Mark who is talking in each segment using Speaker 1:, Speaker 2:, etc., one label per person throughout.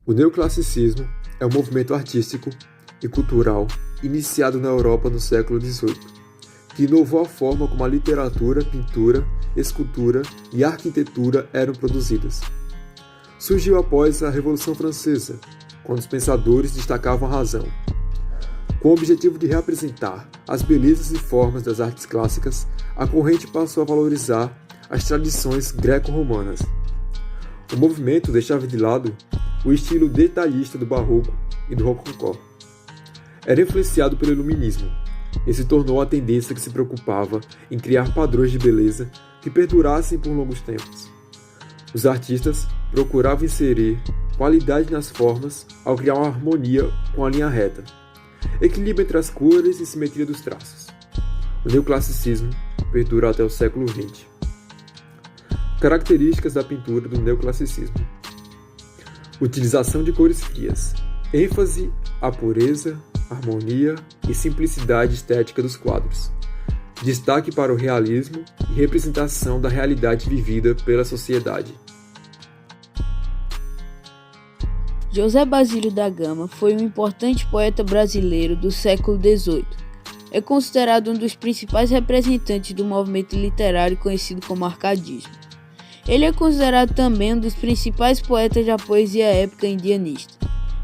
Speaker 1: O neoclassicismo é um movimento artístico e cultural iniciado na Europa no século XVIII, que inovou a forma como a literatura, pintura, escultura e arquitetura eram produzidas. Surgiu após a Revolução Francesa, quando os pensadores destacavam a razão. Com o objetivo de reapresentar as belezas e formas das artes clássicas, a corrente passou a valorizar as tradições greco-romanas. O movimento deixava de lado o estilo detalhista do Barroco e do Rococó. Era influenciado pelo Iluminismo e se tornou a tendência que se preocupava em criar padrões de beleza que perdurassem por longos tempos. Os artistas procuravam inserir qualidade nas formas ao criar uma harmonia com a linha reta, equilíbrio entre as cores e simetria dos traços. O neoclassicismo perdura até o século XX. Características da pintura do neoclassicismo: utilização de cores frias, ênfase à pureza, harmonia e simplicidade estética dos quadros, destaque para o realismo e representação da realidade vivida pela sociedade.
Speaker 2: José Basílio da Gama foi um importante poeta brasileiro do século XVIII. É considerado um dos principais representantes do movimento literário conhecido como arcadismo. Ele é considerado também um dos principais poetas da poesia épica indianista.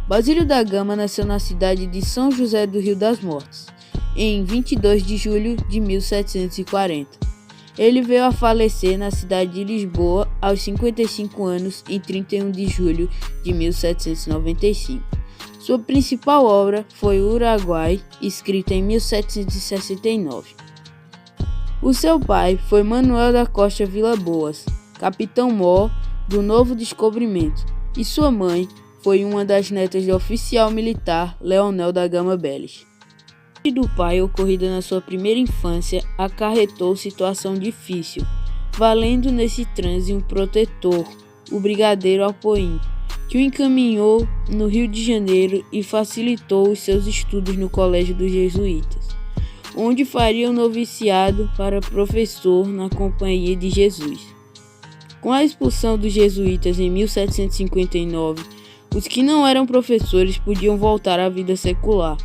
Speaker 2: Basílio da Gama nasceu na cidade de São José do Rio das Mortes, em 22 de julho de 1740. Ele veio a falecer na cidade de Lisboa aos 55 anos em 31 de julho de 1795. Sua principal obra foi o Uruguai, escrita em 1769. O seu pai foi Manuel da Costa Vilas-Boas, capitão-mor do Novo Descobrimento, e sua mãe foi uma das netas do oficial militar Leonel da Gama Beles. A morte do pai, ocorrida na sua primeira infância, acarretou situação difícil, valendo nesse transe um protetor, o brigadeiro Alpoim, que o encaminhou no Rio de Janeiro e facilitou os seus estudos no Colégio dos Jesuítas, onde faria o noviciado para professor na Companhia de Jesus. Com a expulsão dos jesuítas em 1759, os que não eram professores podiam voltar à vida secular,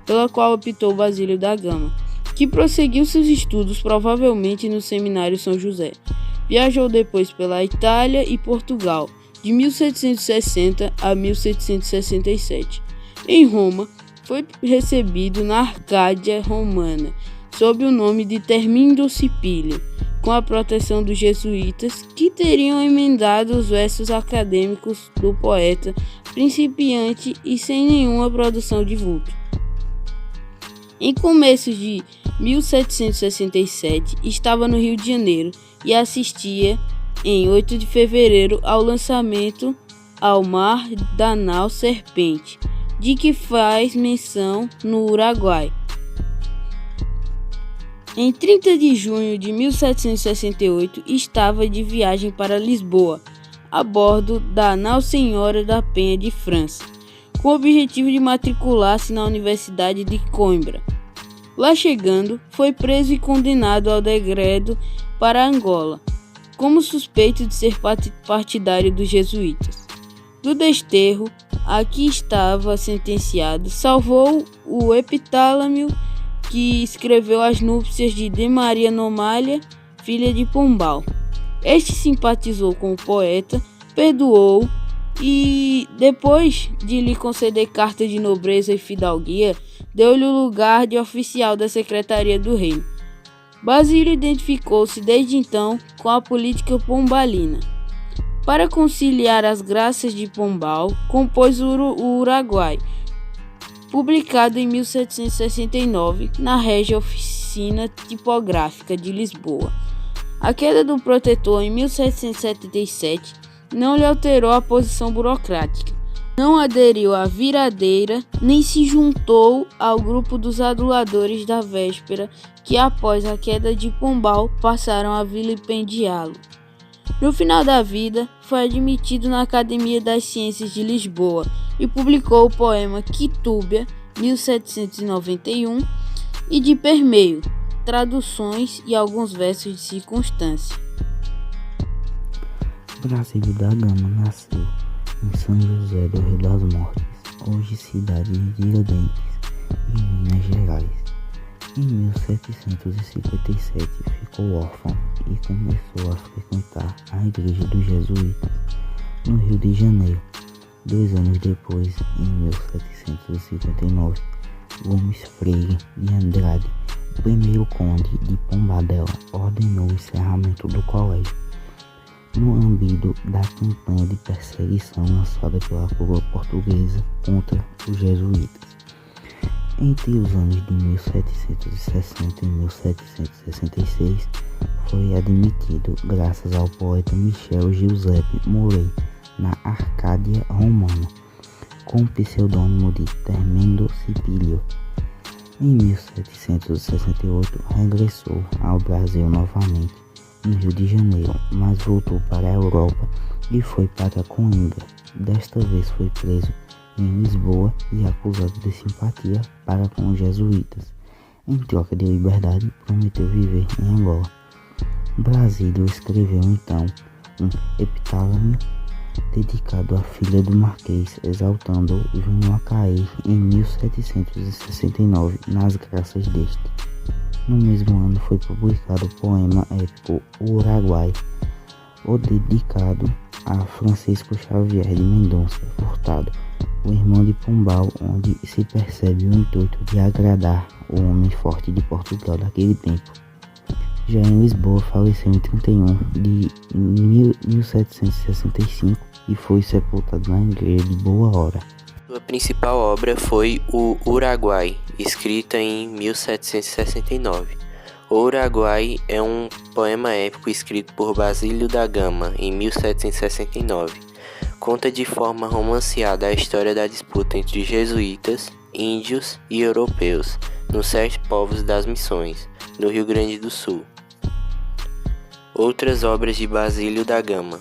Speaker 2: pela qual optou Basílio da Gama, que prosseguiu seus estudos provavelmente no Seminário São José. Viajou depois pela Itália e Portugal, de 1760 a 1767. Em Roma, foi recebido na Arcádia Romana, sob o nome de Termindo Scipio, com a proteção dos jesuítas, que teriam emendado os versos acadêmicos do poeta, principiante e sem nenhuma produção de vulto. Em começo de 1767, estava no Rio de Janeiro e assistia, em 8 de fevereiro, ao lançamento Ao Mar da Nau Serpente, de que faz menção no Uruguai. Em 30 de junho de 1768, estava de viagem para Lisboa, a bordo da Nau Senhora da Penha de França, com o objetivo de matricular-se na Universidade de Coimbra. Lá chegando, foi preso e condenado ao degredo para Angola, como suspeito de ser partidário dos jesuítas. Do desterro a que estava sentenciado, salvou o epitálamo que escreveu as núpcias de Maria Nomália, filha de Pombal. Este simpatizou com o poeta, perdoou e, depois de lhe conceder carta de nobreza e fidalguia, deu-lhe o lugar de oficial da Secretaria do Reino. Basílio identificou-se desde então com a política pombalina. Para conciliar as graças de Pombal, compôs o Uruguai, publicado em 1769 na Régia Oficina Tipográfica de Lisboa. A queda do protetor em 1777 não lhe alterou a posição burocrática. Não aderiu à viradeira, nem se juntou ao grupo dos aduladores da véspera que, após a queda de Pombal, passaram a vilipendiá-lo. No final da vida, foi admitido na Academia das Ciências de Lisboa e publicou o poema Quitúbia, 1791, e de Permeio, traduções e alguns versos de circunstância.
Speaker 3: Basílio da Gama nasceu em São José do Rio das Mortes, hoje cidade de Tiradentes, em Minas Gerais. Em 1757 ficou órfão e começou a frequentar a Igreja dos Jesuítas, no Rio de Janeiro. 2 anos depois, em 1759, Gomes Freire de Andrade, o primeiro conde de Pombadela, ordenou o encerramento do colégio, no âmbito da campanha de perseguição lançada pela coroa portuguesa contra os jesuítas. Entre os anos de 1760 e 1766, foi admitido, graças ao poeta Michel Giuseppe Murray, na Arcádia Romana, com o pseudônimo de Tremendo Cipílio. Em 1768, regressou ao Brasil novamente, no Rio de Janeiro, mas voltou para a Europa e foi para Coimbra. Desta vez foi preso em Lisboa e acusado de simpatia para com os jesuítas. Em troca de liberdade, prometeu viver em Angola. Brasílio escreveu então um epitálamio dedicado à filha do Marquês, exaltando vindo a cair em 1769 nas graças deste. No mesmo ano foi publicado o poema épico O Uruguai, o dedicado a Francisco Xavier de Mendonça Furtado, o irmão de Pombal, onde se percebe o intuito de agradar o homem forte de Portugal daquele tempo. Já em Lisboa, faleceu em 31 de 1765 e foi sepultado na igreja de Boa Hora.
Speaker 4: Sua principal obra foi o Uruguai, escrita em 1769. O Uruguai é um poema épico escrito por Basílio da Gama em 1769. Conta de forma romanceada a história da disputa entre jesuítas, índios e europeus nos 7 povos das Missões, no Rio Grande do Sul. Outras obras de Basílio da Gama: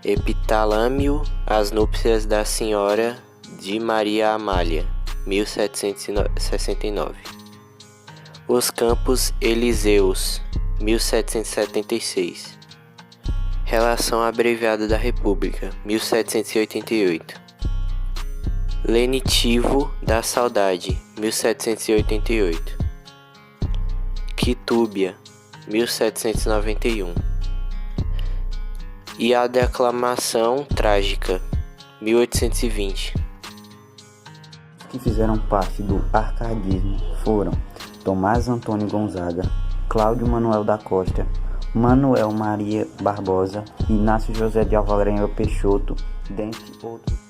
Speaker 4: Epitalâmio, As Núpcias da Senhora de Maria Amália, 1769. Os Campos Elíseos, 1776. Relação Abreviada da República, 1788. Lenitivo da Saudade, 1788. Quitúbia, 1791. E a Declamação Trágica, 1820.
Speaker 3: Os que fizeram parte do arcadismo foram Tomás Antônio Gonzaga, Cláudio Manuel da Costa, Manuel Maria Barbosa, Inácio José de Alvarenga Peixoto, dentre outros.